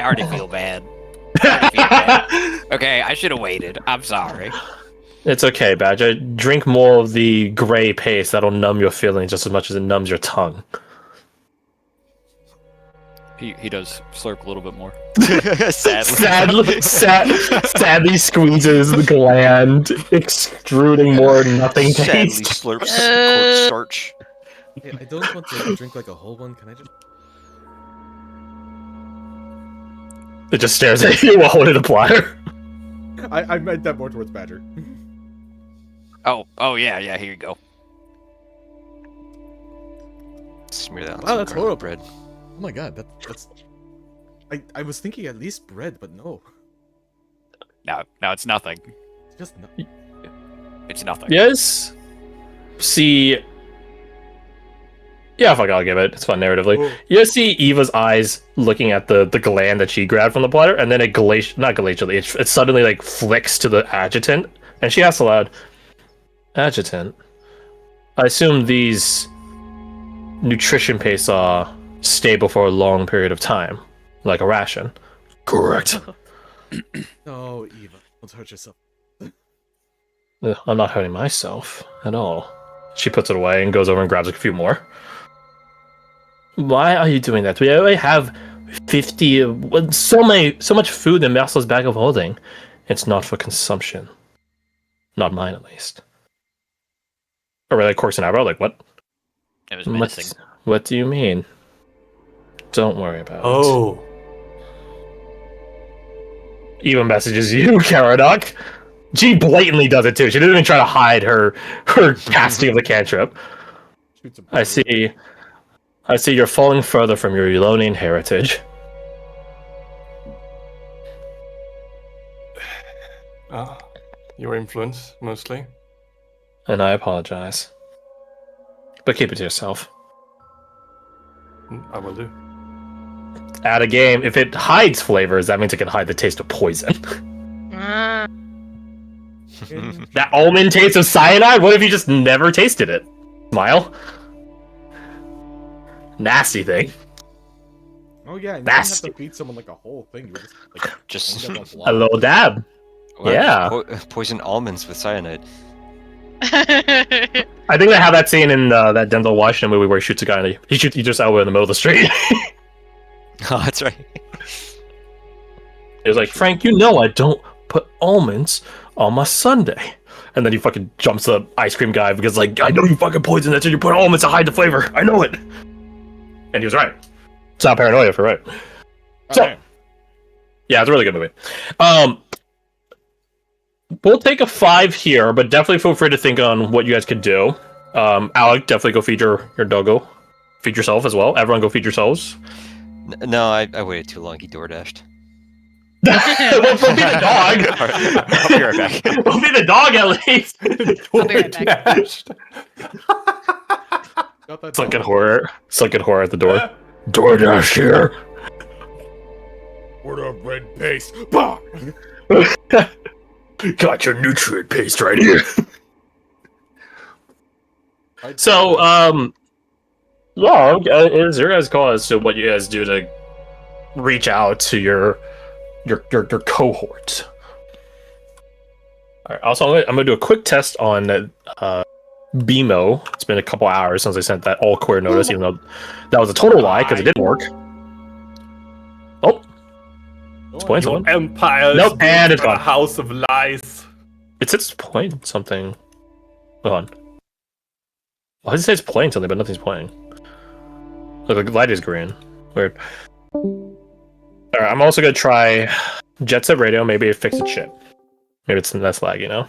already feel bad. I already feel bad. Okay, I should have waited. I'm sorry. It's okay, Badger. Drink more of the gray paste. That'll numb your feelings just as much as it numbs your tongue. He does slurp a little bit more. Sadly squeezes the gland, extruding more nothing Sadly taste. slurps cornstarch. Hey, I don't want to drink like a whole one. Can I just? It just stares at you while holding the platter. I meant that more towards Badger. Oh yeah, here you go. Smear that on Wow, some that's garlic horrible. bread. Oh my god, that's. I was thinking at least bread, but no. No, it's nothing. It's just no. It's nothing. Yes. See. Yeah, fuck, I'll give it. It's fun narratively. Whoa. You see Eva's eyes looking at the gland that she grabbed from the platter, and then it not glacially, it suddenly like flicks to the adjutant, and she asks aloud, "Adjutant, I assume these nutrition pastes are stable for a long period of time, like a ration." Correct. No, Eva, don't hurt yourself. I'm not hurting myself at all. She puts it away and goes over and grabs a few more. Why are you doing that? We already have 50, so much food in Marcel's bag of holding. It's not for consumption. Not mine, at least. Or like corks and eyebrow, like what? It was menacing. What do you mean? Don't worry about it. Oh. Eva messages you, Caradoc. She blatantly does it too. She doesn't even try to hide her casting of the cantrip. Shoot some I see you're falling further from your Elonian heritage. Your influence, mostly. And I apologize. But keep it to yourself. I will do. Add a game. If it hides flavors, that means it can hide the taste of poison. That almond taste of cyanide? What if you just never tasted it? Smile. Nasty thing. Oh yeah, and you don't have Nasty. to feed someone like a whole thing. You just Just end up A little dab. What? Yeah. Poison almonds with cyanide. I think they have that scene in that Denzel Washington movie where he shoots a guy and he just out in the middle of the street. Oh, that's right. He was like, Frank, you know I don't put almonds on my sundae. And then he fucking jumps the ice cream guy because like, I know you fucking poisoned it, so you put almonds to hide the flavor. I know it. And he was right. It's not paranoia if you're right. So, yeah, it's a really good movie. We'll take a 5 here, but definitely feel free to think on what you guys could do. Alec, definitely go feed your doggo. Feed yourself as well. Everyone go feed yourselves. No, I waited too long. He door dashed. We'll be the dog. I'll be right back. We'll be the dog at least. I'll be right back. Got that Sunken horror. Sunken horror at the door. DoorDash here. Order of bread paste. Bah! Got your nutrient paste right here. So, yeah, it is your guys' call as to what you guys do to reach out to your cohort. All right. Also, I'm gonna do a quick test on BMO. It's been a couple hours since I sent that all queer notice, even though that was a total lie because it didn't work. Oh, it's pointing Your someone. empire is Nope, and it's a gone. house of lies. It says it's playing something. Hold on. Why does it say it's playing something, but nothing's playing? Look, the light is green. Weird. Alright, I'm also gonna try Jet Set Radio. Maybe it fixed its shit. Maybe it's less lag, you know?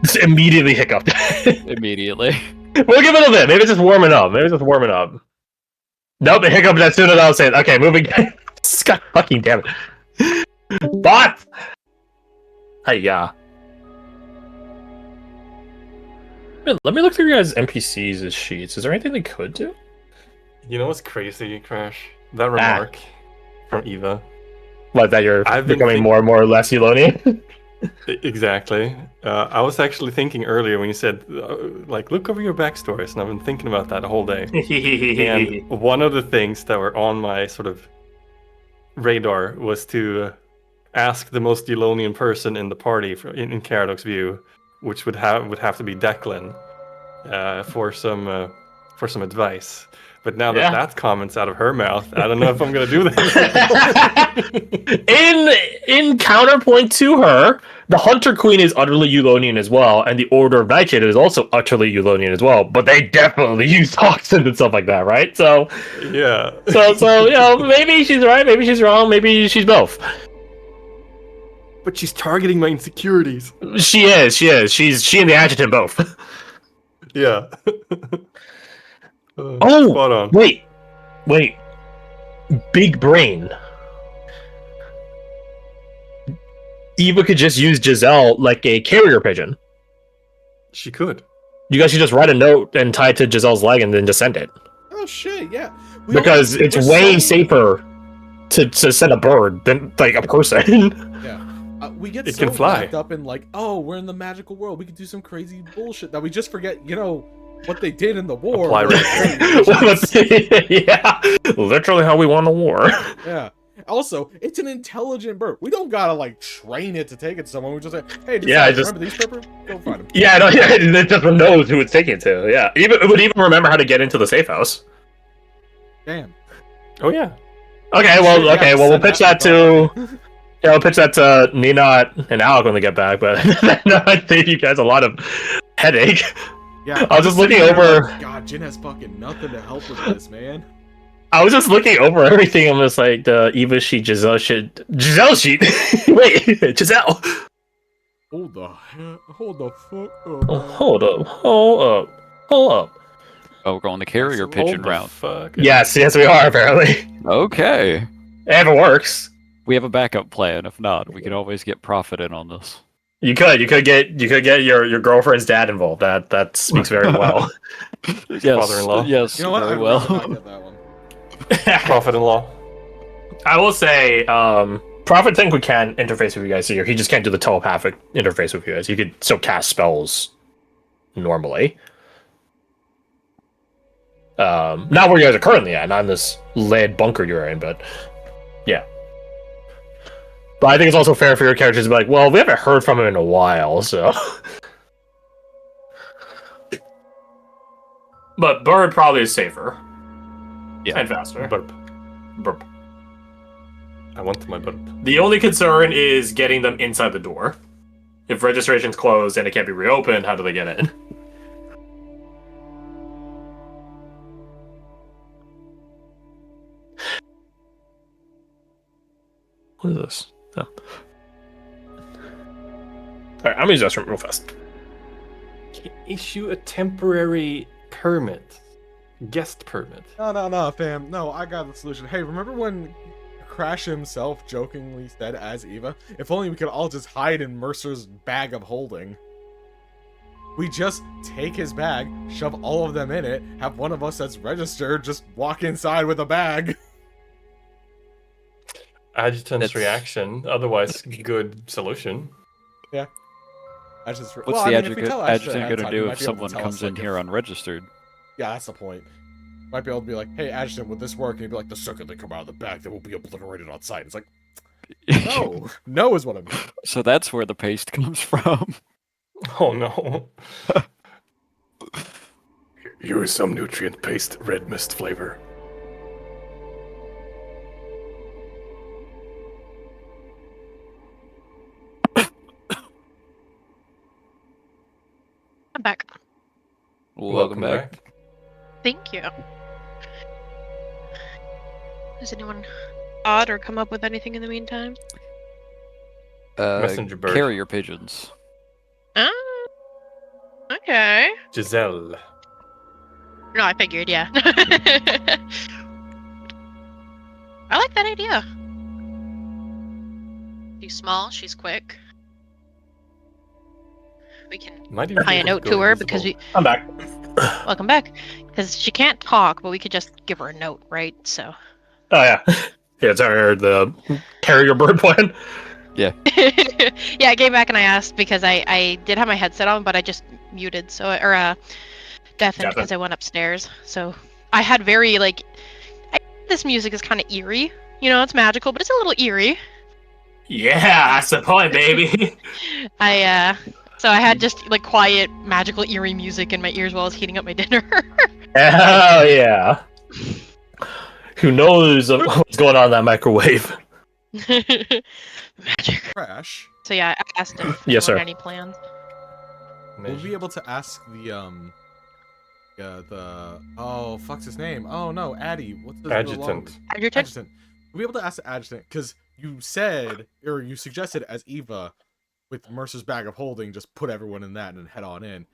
Just immediately hiccuped. Immediately. We'll give it a bit. Maybe it's just warming up. Nope, it hiccuped as soon as I was saying, okay, moving. God fucking damn it. Bot! Hiya. Let me look through your guys' NPCs' sheets. Is there anything they could do? You know what's crazy, Crash? That remark from Eva. Like that you're I've been becoming more and more less Elonian? Exactly. I was actually thinking earlier when you said, like, look over your backstories, and I've been thinking about that the whole day. And one of the things that were on my sort of radar was to ask the most Eulonian person in the party in Caradoc's view, which would have to be Declan, for some advice. But now that that comment's out of her mouth, I don't know if I'm gonna do that. in counterpoint to her, the Hunter Queen is utterly Eulonian as well, and the Order of Nightshade is also utterly Eulonian as well. But they definitely use toxins and stuff like that, right? So Yeah. so you know, maybe she's right, maybe she's wrong, maybe she's both. But she's targeting my insecurities. She is. She and the adjutant both. Yeah. Oh, spot on. wait. Big brain. Eva could just use Giselle like a carrier pigeon. She could. You guys should just write a note and tie it to Giselle's leg and then just send it. Oh shit, yeah. Because it's way safer to send a bird than like a person. Yeah. We get It so can fly. wrapped up in like, oh, we're in the magical world. We can do some crazy bullshit that we just forget, you know, what they did in the war. Apply Yeah, literally how we won the war. Yeah. Also, it's an intelligent bird. We don't gotta like train it to take it to someone. We just say, hey, remember these pepper? Go find them. Yeah, no, yeah, it just knows who it's taking it to. Yeah, it would even remember how to get into the safe house. Damn. Oh yeah. Okay, well, we'll pitch that to. Yeah, we'll pitch that to Nina and Alec when they get back. But no, I save you guys a lot of headache. Yeah. I was just looking sitting there over. like, God, Jin has fucking nothing to help with this, man. I was just looking over everything. I'm just like the Eva sheet, Giselle sheet. Wait, Giselle. Hold the fuck up. Oh, hold up. Oh, we're going the carrier pigeon route. Fuck. Yes, we are apparently. Okay. If it works, We have a backup plan. If not, we can always get Profit in on this. you could get your girlfriend's dad involved. That speaks very well. Yes, Father-in-law. Yes, You know what? very I'd well. rather not get that one. Prophet-in-law. I will say, Prophet technically can interface with you guys here. He just can't do the telepathic interface with you guys. He could still cast spells normally. Not where you guys are currently at, not in this lead bunker you're in, but yeah. But I think it's also fair for your characters to be like, well, we haven't heard from him in a while, so. But Bird probably is safer. Yeah. And faster. Burp. Burp. I want my burp. The only concern is getting them inside the door. If registration's closed and it can't be reopened, how do they get in? What is this? Oh. Alright, I'm gonna use this room real fast. Issue a temporary permit. Guest permit. No, fam. No, I got the solution. Hey, remember when Crash himself jokingly said as Eva, if only we could all just hide in Mercer's bag of holding. We just take his bag, shove all of them in it, have one of us that's registered just walk inside with a bag. Adjutant's That's- reaction. Otherwise, good solution. What's the adjutant gonna do if someone comes in here unregistered? Yeah, that's the point. Might be able to be like, hey, Adjutant, would this work? And he'd be like, the second they come out of the bag, they will be obliterated on sight. It's like, no. No is what I mean. So that's where the paste comes from. Oh no. Here is some nutrient paste red mist flavor. I'm back. Welcome back. Thank you. Has anyone odd or come up with anything in the meantime? Messenger bird. Carrier pigeons. Ah, okay. Giselle. No, I figured, yeah. I like that idea. She's small, she's quick. We can Might even tie be a able note go to her invisible. because we I'm back. welcome back. Because she can't talk, but we could just give her a note, right? So Oh yeah. Yeah, it's our the carrier bird plan. Yeah. Yeah, I came back and I asked because I did have my headset on, but I just muted, deafened because I went upstairs. So I had very this music is kind of eerie. You know, it's magical, but it's a little eerie. Yeah, that's the point, baby. So I had just quiet, magical, eerie music in my ears while I was heating up my dinner. Hell yeah. Who knows what's going on in that microwave? Magic. Crash. So yeah, I asked if Yes, anyone sir. had any plans. We'll be able to ask oh fuck's his name? Oh no, Addy. What's the Adjutant. Adjutant. We'll be able to ask the adjutant because you said or you suggested as Eva with Mercer's bag of holding, just put everyone in that and head on in.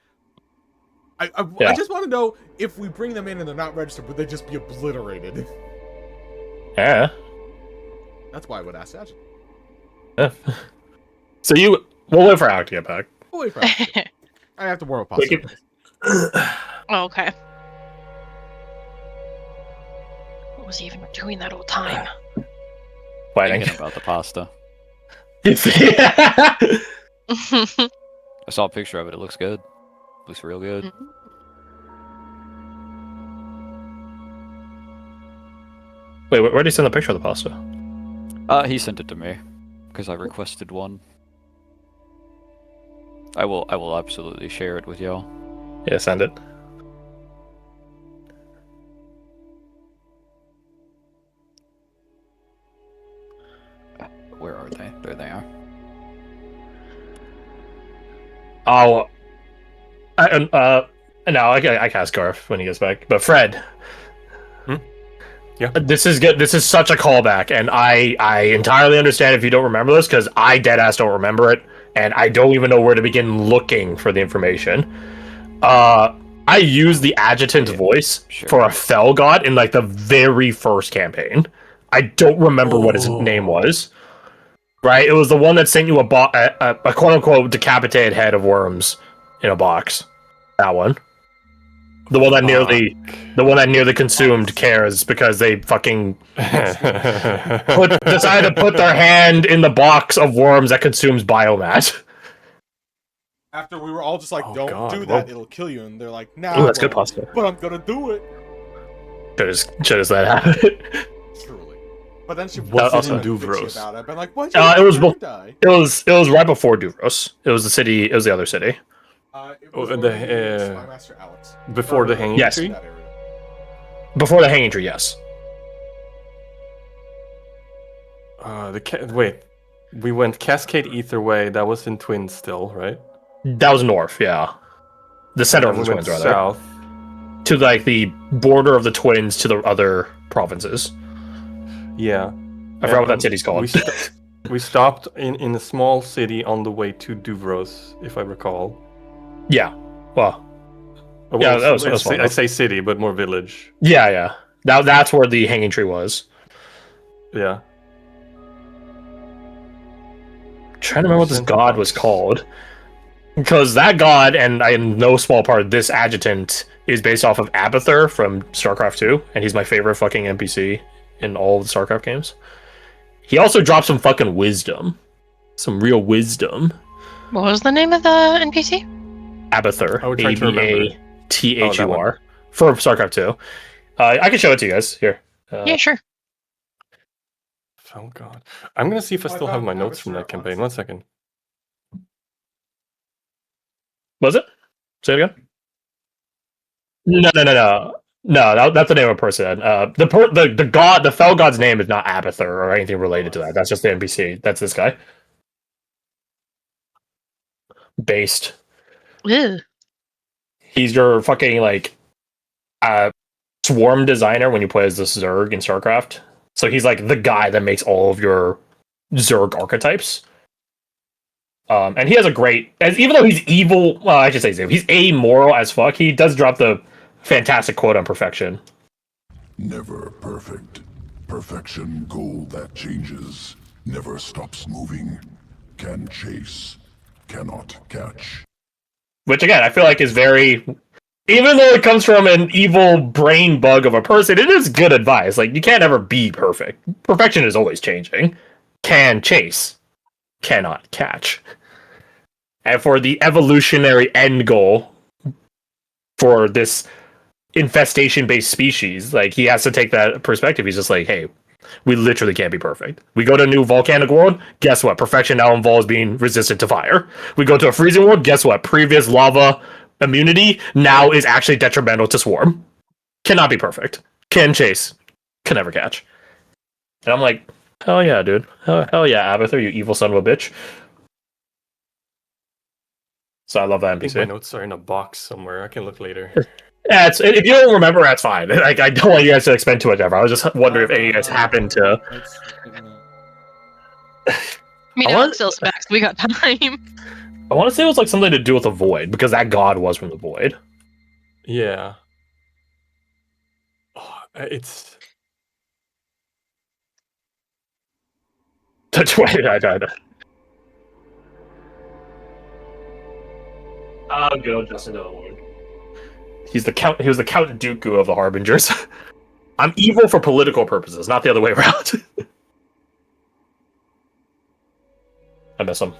I just want to know if we bring them in and they're not registered, would they just be obliterated? Yeah. That's why I would ask the adjutant. So we'll wait for Alec to get back. Oh, wait for Adjutant. I have to warm up. Oh, okay. What was he even doing that whole time? Fighting. Thinking about the pasta. Yeah. I saw a picture of it. It looks good. Looks real good. Wait, where did he send the picture of the pasta? He sent it to me because I requested one. I will absolutely share it with y'all. Yeah, send it. Where are they? There they are. Oh, no, I can ask Garth when he gets back. But Fred, Yeah. this is good. This is such a callback, and I entirely understand if you don't remember this because I deadass don't remember it, and I don't even know where to begin looking for the information. I used the adjutant's voice for a fell god in the very first campaign. I don't remember what his name was. Right, it was the one that sent you a quote unquote decapitated head of worms in a box. That one. The one that nearly consumed Cares because they fucking decided to put their hand in the box of worms that consumes biomass. After we were all just like, don't God. do that, it'll kill you. And they're like, nah, Ooh, that's good pasta. but I'm gonna do it. Should have let happen. Truly. But then she Was it in Duvros? I've been like, why'd It was you die? It was right before Duvros. It was the city. It was the other city. It was the, Spy Master Alex. Before the hanging Yes. tree? That area. Before the hanging tree. Yes. Wait. We went Cascade Ether Way. That was in Twin still, right? That was north. Yeah. The center of And the we went twins, rather. south. To the border of the twins to the other provinces. Yeah. I forgot what that And city's called. We stopped in a small city on the way to Duvros, if I recall. Yeah. Well. Oh, Yeah, well, that was fun. I say city, but more village. Yeah. That's where the hanging tree was. Yeah. I'm trying to remember what this god was called. Because that god, and in no small part, this adjutant is based off of Abathur from StarCraft 2, and he's my favorite fucking NPC in all of the StarCraft games. He also dropped some fucking wisdom. Some real wisdom. What was the name of the NPC? Abathur. I would try to remember. Abathur. For StarCraft 2. I can show it to you guys. Here. Yeah, sure. Oh god. I'm gonna see if I still have my found notes from that Abathur campaign. on- 1 second. Was it? Say it again? No. No, that's the name of a person. The fell god's name is not Abathur or anything related to that. That's just the NPC. That's this guy. Based. Ew. He's your fucking swarm designer when you play as this Zerg in StarCraft. So he's the guy that makes all of your Zerg archetypes. And he has a great, even though he's evil, well, I should say he's amoral as fuck, he does drop the fantastic quote on perfection. Never perfect. Perfection goal that changes. Never stops moving. Can chase. Cannot catch. Which again, I feel like is very, even though it comes from an evil brain bug of a person, it is good advice. You can't ever be perfect. Perfection is always changing. Can chase. cannot catch. And for the evolutionary end goal for this infestation-based species, like, he has to take that perspective. He's just like, hey, we literally can't be perfect. We go to a new volcanic world, guess what? Perfection now involves being resistant to fire. We go to a freezing world, guess what? Previous lava immunity now is actually detrimental to swarm. Cannot be perfect. Can chase. Can never catch. And I'm like, hell yeah, dude. Hell yeah, Abathur, you evil son of a bitch. So I love that I think my NPC. notes are in a box somewhere. I can look later. Yeah, if you don't remember, that's fine. Like, I don't want you guys to expend too much effort. I was just wondering if any of you guys happen to. I mean, I Alex want- still smacks. We got time. I want to say it was like something to do with the void, because that god was from the void. Yeah. Oh, it's Touch way, I died. I'll go Justin to the Lord. He was the Count Dooku of the Harbingers. I'm evil for political purposes, not the other way around. I miss him.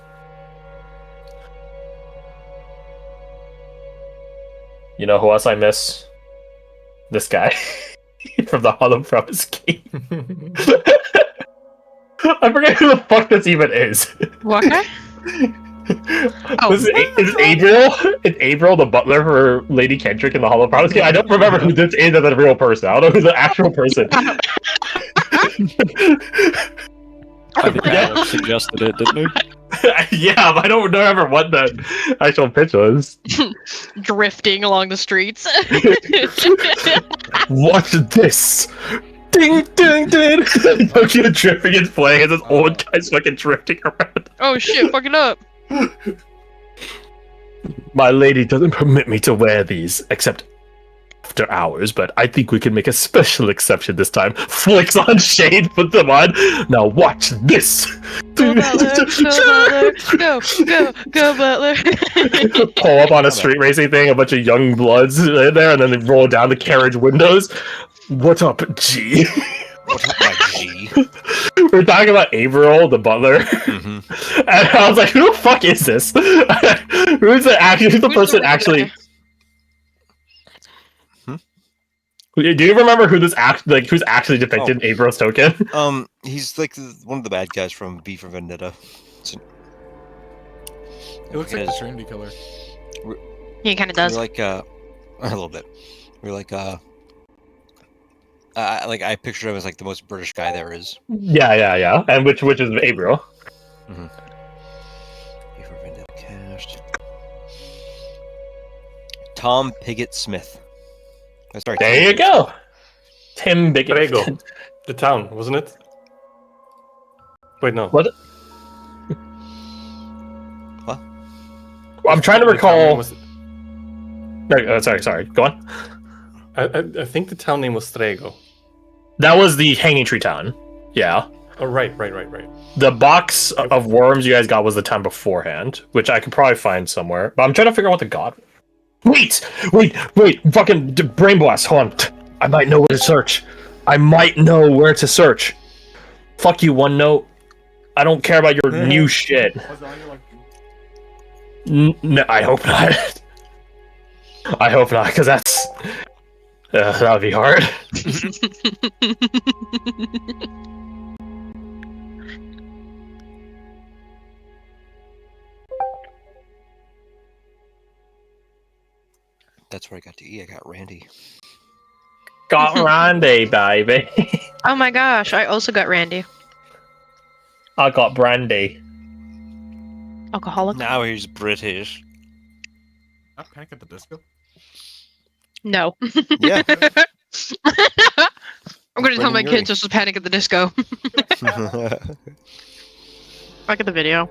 You know who else I miss? This guy. From the Hollow Promise game. I forget who the fuck this even is. What guy? Oh. Is April? It's April, the butler for Lady Kendrick in the Hollow Promise game. I don't remember who this is as a real person. I don't know who's the actual person. I think Alex suggested it, didn't he? Yeah, but I don't remember what the actual pitch was. Drifting along the streets. Watch this! Ding, ding, ding! Fucking drifting and playing as this old guy's fucking drifting around. Oh shit, fuck it up. My lady doesn't permit me to wear these, except after hours, but I think we can make a special exception this time. Flicks on shade, puts them on. Now watch this! Go Butler, go Butler. Pull up on a street racing thing, a bunch of young bloods in there, and then they roll down the carriage windows. What up, G? What up, my G? We're talking about Averill, the butler. Mm-hmm. And I was like, who the fuck is this? Who's the person actually? Do you remember who who's actually depicted in Averill's token? He's like one of the bad guys from V for Vendetta. It looks like the Trinity Killer. He kind of does. We're like a little bit. We're like I pictured him as like the most British guy there is. Yeah. And which is Averill. V for Vendetta cast. Tom Pigott Smith. Sorry, There you go. Tim Biggett. Prego. The town, wasn't it? Wait, no. What? What? I'm trying to The town name recall. was- No, sorry. Go on. I think the town name was Strego. That was the Hanging Tree Town. Yeah. Oh, right. The box of worms you guys got was the town beforehand, which I could probably find somewhere. But I'm trying to figure out what the god. Wait! Fucking brain blast. Hold on. I might know where to search. Fuck you, OneNote. I don't care about your new shit. No, I hope not. I hope not, because that's... that would be hard. That's where I got to E. I got Randy. Got Randy, baby. Oh my gosh, I also got Randy. I got Brandy. Alcoholic? Now he's British. Not Panic at the Disco? No. Yeah. I'm gonna tell my Brendan Urie. kids this was Panic at the Disco. Back at the video.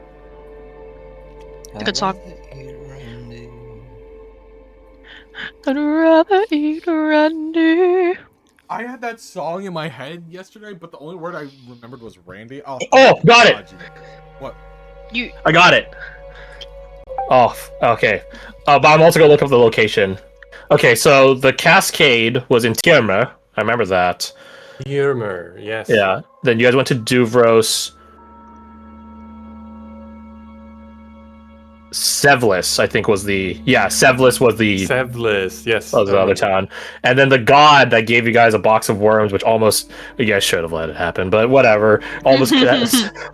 It's a good song. I'd rather eat Randy. I had that song in my head yesterday, but the only word I remembered was Randy. Oh, Got it! What? I got it. Oh, okay. But I'm also gonna look up the location. Okay, so the Cascade was in Tiermer. I remember that. Yermer, yes. Yeah. Then you guys went to Duvros. Sevlis, I think was the Sevlis was the Sevlis, yes. was the other town, and then the god that gave you guys a box of worms, which almost you guys should have let it happen, but whatever. Almost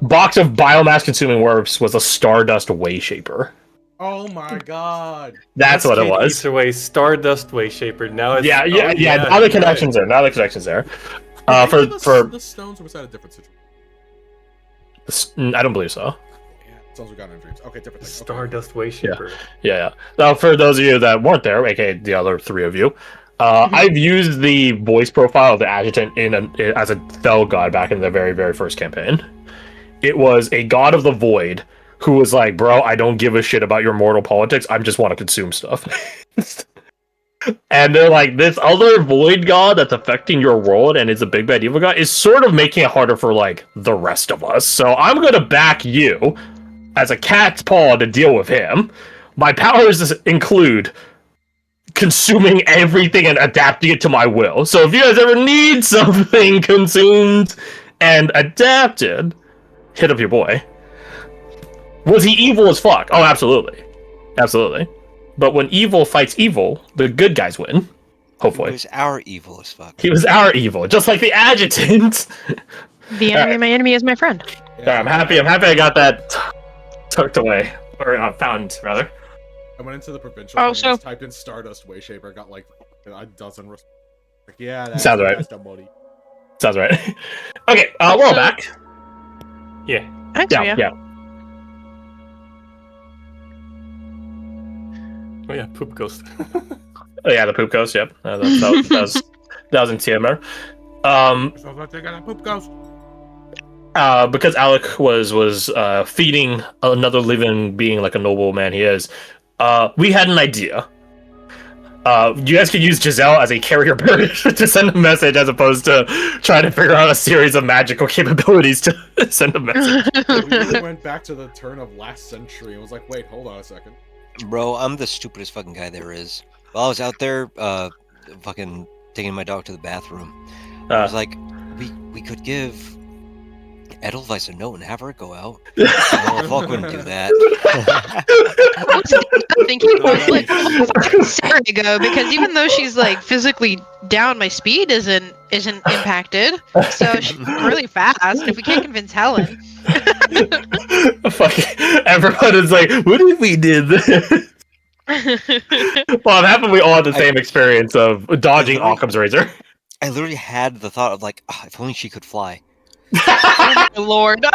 box of biomass consuming worms was a Stardust Wayshaper. Oh my god. That's what it was. Either way, Stardust Wayshaper. Now it's Yeah. Now the connection's there. Now the connection's there. For the stones, or was that a different situation? I don't believe so. Yeah, stones we got in dreams. Okay, different thing. Stardust Wayshaper. Yeah. Now, for those of you that weren't there, aka the other three of you, I've used the voice profile of the adjutant as a Fel god back in the very, very first campaign. It was a god of the void who was like, bro, I don't give a shit about your mortal politics. I just want to consume stuff. And they're like, this other void god that's affecting your world and is a big bad evil god is sort of making it harder for like the rest of us. So I'm gonna back you as a cat's paw to deal with him. My powers include consuming everything and adapting it to my will. So if you guys ever need something consumed and adapted, hit up your boy. Was he evil as fuck? Oh, absolutely. Absolutely. But when evil fights evil, the good guys win. Hopefully. It was our evil as fuck. He was our evil, just like the adjutant. The enemy of my enemy is my friend. Yeah, I'm happy I got that tucked away. Or found, rather. I went into the provincial commands, typed in Stardust Wayshaper, got like a dozen like, yeah, that sounds right. Money. Sounds right. Okay, we're all back. Yeah. Yeah. Oh yeah, Poop Ghost. Oh yeah, the poop ghost. Yep, that was in TMR. Sounds like they got a poop ghost. Because Alec was feeding another living being like a noble man he is. We had an idea. You guys could use Giselle as a carrier bird to send a message, as opposed to trying to figure out a series of magical capabilities to send a message. We really went back to the turn of last century and was like, wait, hold on a second. Bro, I'm the stupidest fucking guy there is. While I was out there, fucking taking my dog to the bathroom, I was like, we could give Edelweiss a note and have her go out. No, Falk wouldn't do that. I was thinking like Sarah to go, because even though she's like physically down, my speed isn't impacted. So she's really fast. If we can't convince Helen. Fuck. Everyone is like, what if we did this? Well, I'm happy we all had the same experience of dodging Occam's razor. I literally had the thought of like, oh, if only she could fly. Oh my lord.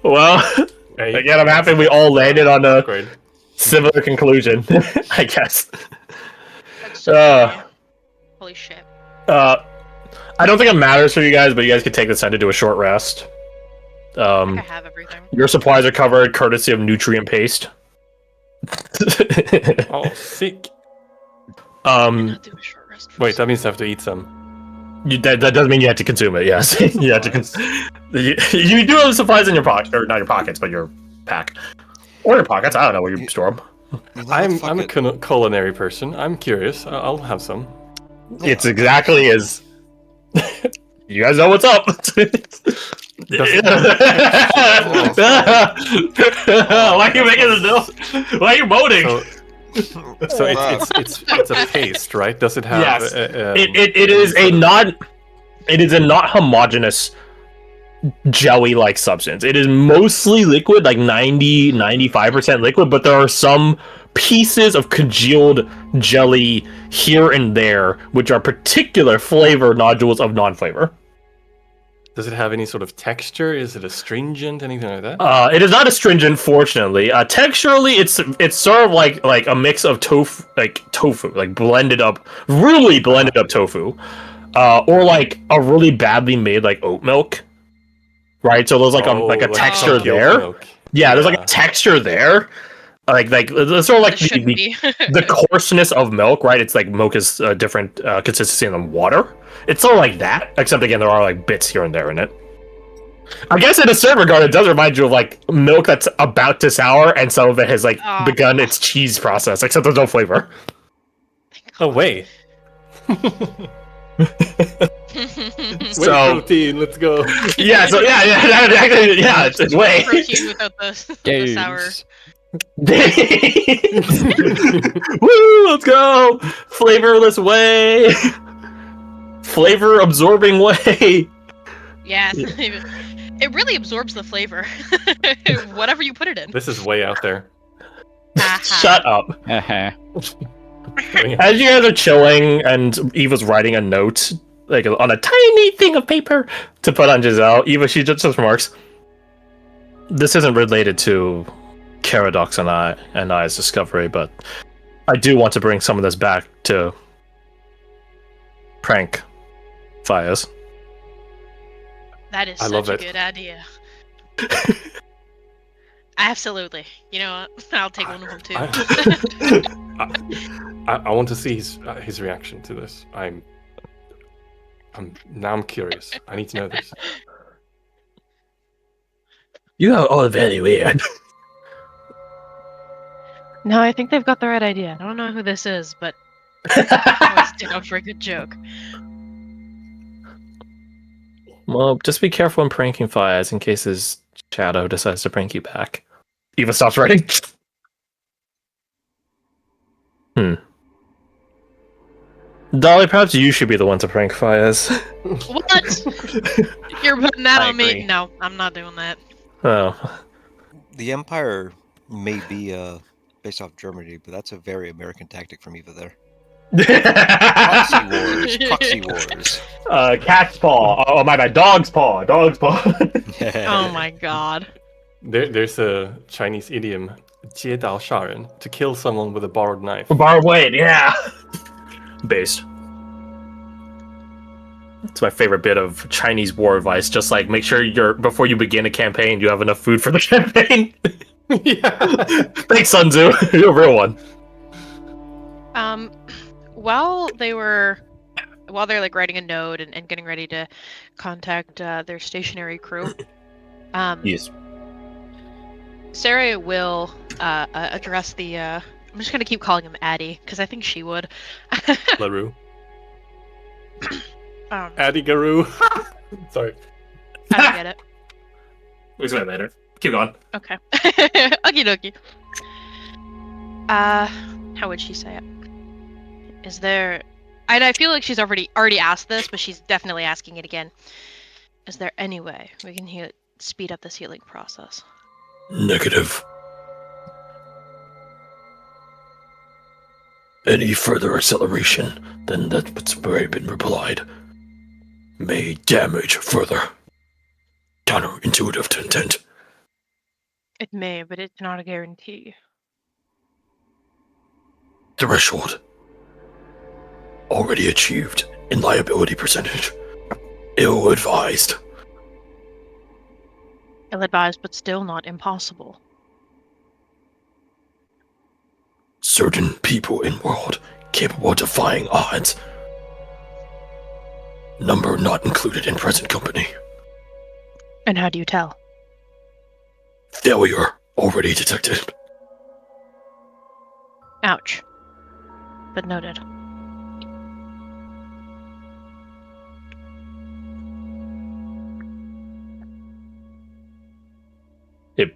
Well, again, I'm happy we all landed on a similar conclusion, I guess. Holy shit. I don't think it matters for you guys, but you guys could take this time to do a short rest. I think I have everything. Your supplies are covered, courtesy of nutrient paste. Oh, sick. Wait, that means I have to eat some. That doesn't mean you have to consume it. Yes, you have to. You do have supplies in your pocket, or not your pockets, but your pack, or your pockets. I don't know where you store them. I'm a culinary person. I'm curious. I'll have some. It's exactly as. You guys know what's up. Why are you making this noise? Why are you moaning? So it's a paste, right? Does it have? Yes. It is a not homogeneous jelly-like substance. It is mostly liquid, like 95% liquid, but there are some pieces of congealed jelly here and there, which are particular flavor nodules of non-flavor. Does it have any sort of texture? Is it astringent? Anything like that? It is not astringent, fortunately. Texturally, it's sort of like a mix of tofu, like blended up, really blended up tofu, or like a really badly made like oat milk, right? So there's like a texture there. Milk. Yeah, there's like a texture there. Like it's sort of like the coarseness of milk, right? It's like milk is a different consistency than water. It's sort of like that, except again there are like bits here and there in it. I guess in a certain regard, it does remind you of like milk that's about to sour, and some of it has like begun its cheese process, except there's no flavor. Oh wait. Whey So- protein, let's go. Yeah, so yeah, it's way. Protein without the sour. Games. Woo, let's go! Flavorless whey! Flavor absorbing whey! Yes. It really absorbs the flavor. Whatever you put it in. This is way out there. Shut up. Uh-huh. As you guys are chilling and Eva's writing a note, like on a tiny thing of paper to put on Giselle, Eva, she just remarks, this isn't related to Caradox and I's discovery, but I do want to bring some of this back to prank Fires. That is I such love a it. good idea. Absolutely. You know what? I'll take one of them too. I want to see his reaction to this. I'm curious. I need to know this. You are all very weird. No, I think they've got the right idea. I don't know who this is, but always stick up for a good joke. Well, just be careful when pranking Fires in case his shadow decides to prank you back. Eva stops writing. Dolly, perhaps you should be the one to prank Fires. What? You're putting that I on me? agree. No, I'm not doing that. Oh. The Empire may be based off Germany, but that's a very American tactic from Eva there. Proxy wars. Proxy wars. Cat's paw. Oh, my bad. Dog's paw. Dog's paw. Oh my god. There's a Chinese idiom, 接刀杀人, to kill someone with a borrowed knife. Borrowed blade, yeah. Based. It's my favorite bit of Chinese war advice. Just like make sure before you begin a campaign, you have enough food for the campaign. Yeah. Thanks, Sun Tzu. You're a real one. While they're like writing a note and getting ready to contact their stationary crew, Yes. Sarah will address the. I'm just gonna keep calling him Addie because I think she would. LaRue. Um, Addy Garoo. Sorry. I don't get it. We'll explain later. Keep going. Okay. Okie dokie. How would she say it? Is there? And I feel like she's already asked this, but she's definitely asking it again. Is there any way we can speed up this healing process? Negative. Any further acceleration than that's already been replied may damage further. Counterintuitive to intent. It may, but it's not a guarantee. Threshold. Already achieved in liability percentage. Ill-advised. Ill-advised, but still not impossible. Certain people in world capable of defying odds. Number not included in present company. And how do you tell? Failure already detected. Ouch. But noted. It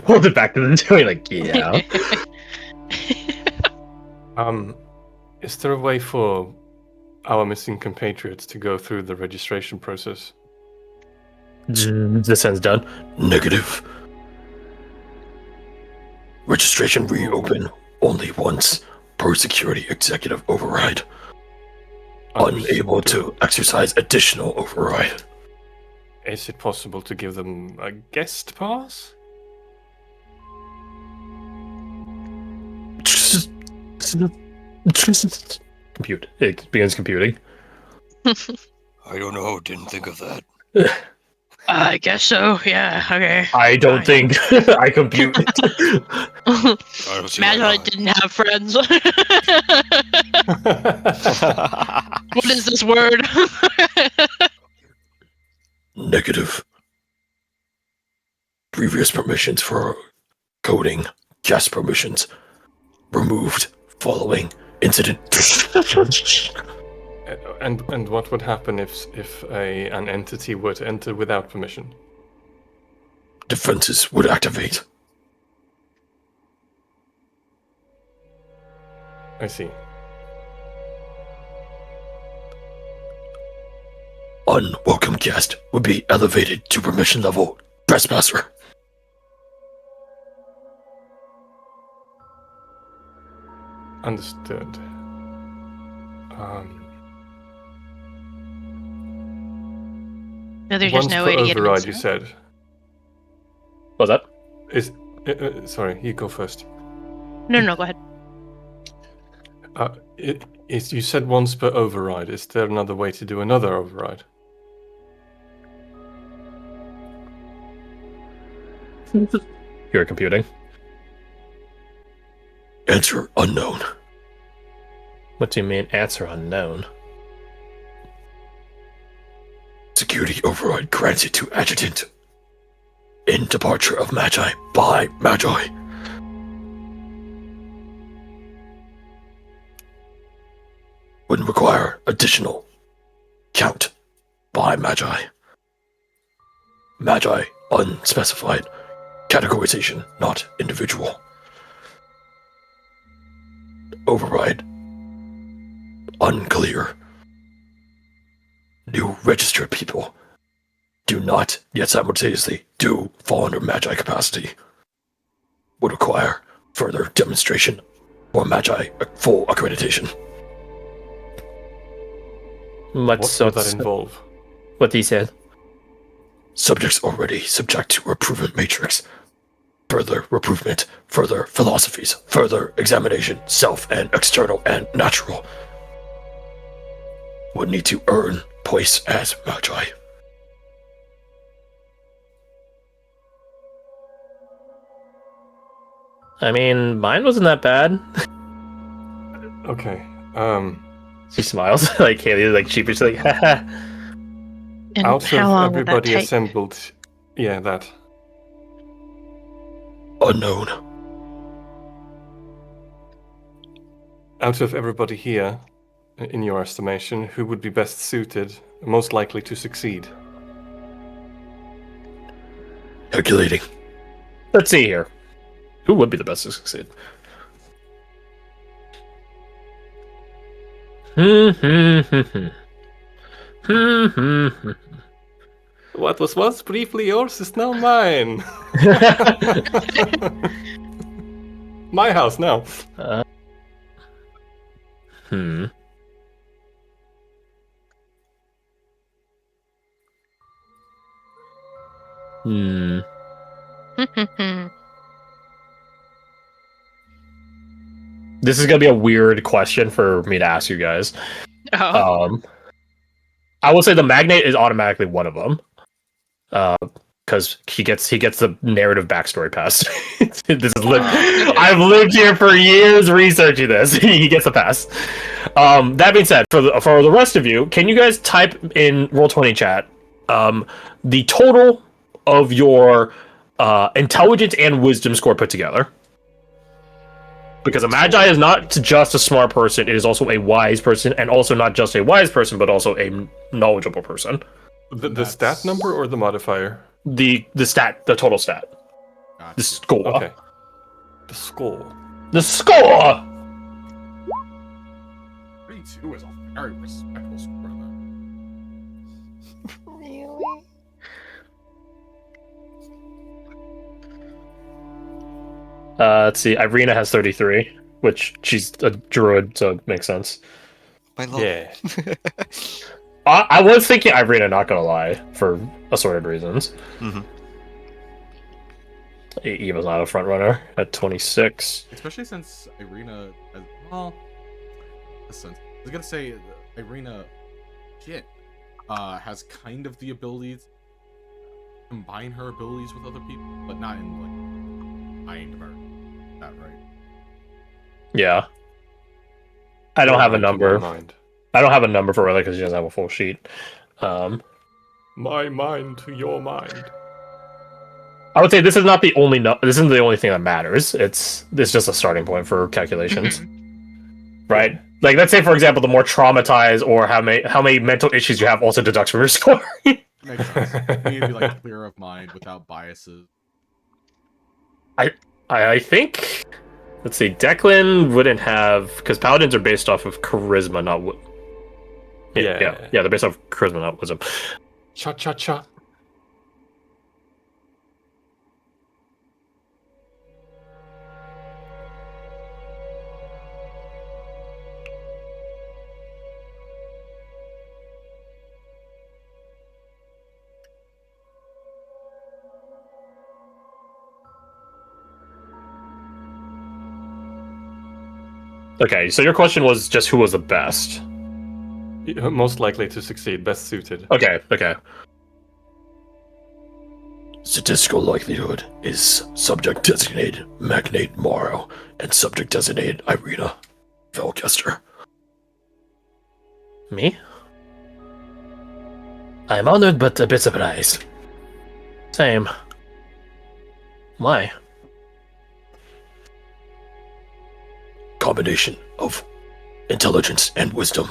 pulled it back to the doing like, yeah. Is there a way for our missing compatriots to go through the registration process? This ends done. Negative. Registration reopen only once per security executive override. Unable to exercise additional override. Is it possible to give them a guest pass? Compute. It begins computing. I don't know. Didn't think of that. I guess so, yeah, okay. I don't think I compute. I don't see Imagine why I didn't have friends. What is this word? Negative. Previous permissions for coding, guest permissions, removed following incident. And what would happen if an entity were to enter without permission? Defenses would activate. I see. Unwelcome guest would be elevated to permission level trespasser. Understood. No, there's Once just no per way to get him override, you inside. said. What's that? Is sorry, you go first. No, go ahead. You said once per override. Is there another way to do another override? You're computing. Answer unknown. What do you mean, answer unknown? Security override granted to adjutant. In departure of Magi by Magi. Would require additional count by Magi. Magi unspecified. Categorization, not individual. Override. Unclear. New registered people do not, yet simultaneously, do fall under Magi capacity. Would require further demonstration or Magi full accreditation. What would that involve? What he said. Subjects already subject to Reprovement matrix. Further reprovement, further philosophies, further examination, self and external and natural. Would need to earn place as Magi. I mean, mine wasn't that bad. Okay. She smiles, like Haley, like sheepishly, like, haha. And Out how of long would that everybody take? assembled, yeah, that. Unknown. Out of everybody here, in your estimation, who would be best suited, most likely to succeed? Calculating. Let's see here. Who would be the best to succeed? What was once briefly yours is now mine. My house now. This is gonna be a weird question for me to ask you guys. Oh. I will say the magnate is automatically one of them, because he gets the narrative backstory pass. I've lived here for years researching this. He gets a pass. That being said, for the rest of you, can you guys type in Roll20 chat the total of your intelligence and wisdom score put together? Because a Magi is not just a smart person, it is also a wise person, and also not just a wise person, but also a knowledgeable person. The stat number or the modifier? The total stat. Gotcha. The score. Okay. The score. The score! 32 is a very respectable score, though. Really? Let's see. Irina has 33, which she's a druid, so it makes sense. My love. Yeah. I was thinking Irina, not gonna lie, for assorted reasons. Mhm. Eva's not a front runner at 26. Especially since Irina has, well, I was gonna say Irina, has kind of the ability to combine her abilities with other people, but not in like mind of her. That right? Yeah. I don't have a number. Mind. I don't have a number for her because she doesn't have a full sheet. My mind to your mind. I would say this is not the only this isn't the only thing that matters. It's just a starting point for calculations, right? Like, let's say, for example, the more traumatized or how many mental issues you have also deducts from your score. Makes sense. You need to be like clear of mind without biases. I think. Let's see. Declan wouldn't have, because paladins are based off of charisma, not yeah. They're based off charisma, not wisdom. Cha. Okay, so your question was just who was the best. Most likely to succeed, best suited. Okay. Statistical likelihood is subject designated Magnate Morrow and subject designated Irina Velkester. Me? I am honored, but a bit surprised. Same. Why? Combination of intelligence and wisdom,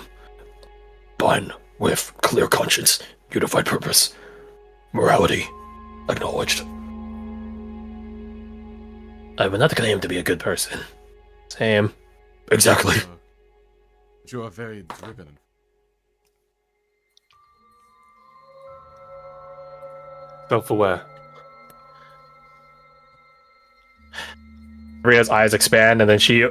combined with clear conscience, unified purpose, morality acknowledged. I would not claim to be a good person. Same. Exactly. You are very driven. Self-aware. Ria's eyes expand, and then she